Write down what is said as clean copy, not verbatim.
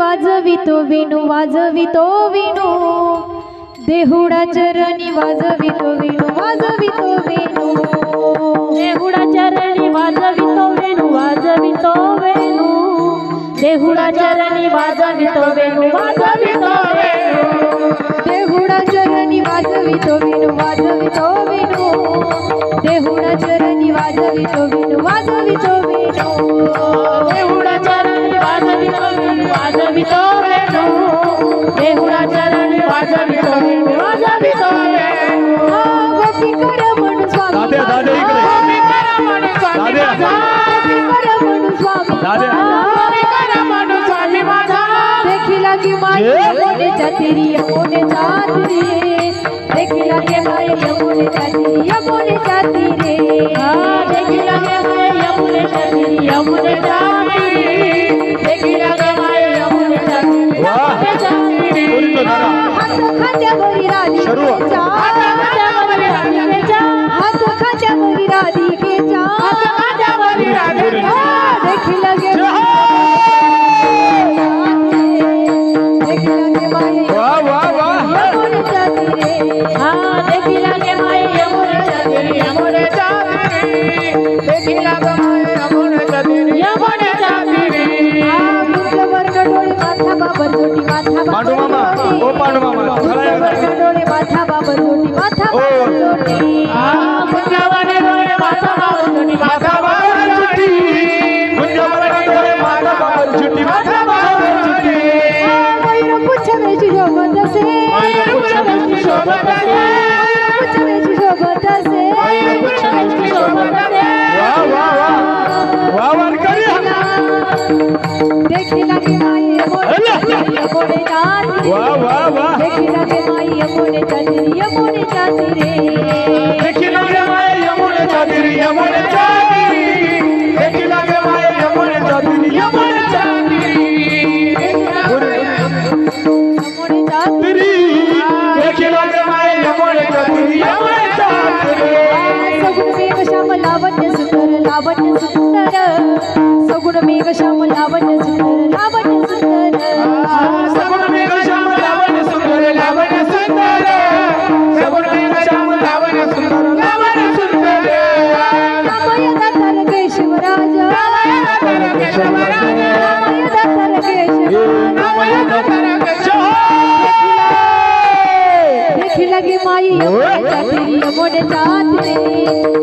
वाजवितो वेणू वाजवितो वेणू देहुडा चरणी वाजवितो वेणू वाजवितो वेणू देहुडा चरणी वाजवितो वेणू वाजवितो वेणू देहुडा चरणी वाजवितो वेणू वाजवितो वेणू देहुडा चरणी वाजवितो वेणू वाजवितो वेणू देहुडा चरणी वाजवितो वेणू वाजवितो वेणू देहुडा चरणी वाजवितो वेणू वाजवितो वेणू देहुडा चरणी वाजवितो वेणू वाजवितो वेणू गोपी कर म्हणू स्वामी दाद्या दाद्या इकडे गोपी कर म्हणू स्वामी माझा गोपी कर म्हणू स्वामी दाद्या गोपी कर म्हणू स्वामी माझा देखिला की माई यमुनेच्या तिरी यमुनेच्या तिरी देखिला की माई यमुनेच्या तिरी यमुनेच्या तिरी देखिला गे माय यमुनेच्या तिरी यमुनेच्या तिरी देखिला गे माय यमुनेच्या तिरी यमुनेच्या तिरी बोली तो दादा हात खात्यावरी राधिकेच्या हात खात्यावरी राधिकेच्या माझ्यावरी राधिकेच्या देखिला गे देखिला गे माई वा वा वा यमुनेच्या तिरी देखिला गे माय यमुनेच्या तिरी यमुनेच्या तिरी देखिला गे माय यमुनेच्या तिरी यमुनेच्या तिरी गुंजवर्ण डोळे माथा बाबर जोटी माथा पांडू मामा ओ पांडू मामा चला एकदा डोळे माथा बाबर जोटी माथा बाबर जोटी गुंजवाने डोळे माझा बाबा जोडी माझा बाबा जोडी गुंजवर्ण डोळे माता बाबर छुट्टी माता बाबर छुट्टी मयूर पुच्छवेची शोभत असे मयूर पुच्छवेची शोभत असे पुच्छवेची शोभत असे मयूर पुच्छवेची शोभत असे वा वा वा वा वारकरी देखिला की माई यमुनेच्या तिरी वा वा वा देखिला की माई यमुनेच्या तिरी यमुनेच्या तिरी देखिला गे माय यमुनेच्या तिरी यमुनेच्या तिरी देखिला गे माय यमुनेच्या तिरी यमुनेच्या तिरी यमुनेच्या तिरी देखिला गे माय यमुनेच्या तिरी यमुनेच्या तिरी सगुण मेघ श्याम लावण्य सुंदर लावण्य सुंदर सगुण मेघ श्याम लावण्य सुंदर लावण्य सुंदर सगुण मेघ श्याम लावण्य सुंदर लावण्य सुंदर सगुण मेघ श्याम लावण्य सुंदर लावण्य सुंदर रामय दातार केशवराज रामय दातार केशव देखिला गे माई यमुनेच्या तिरी यमुनेच्या तिरी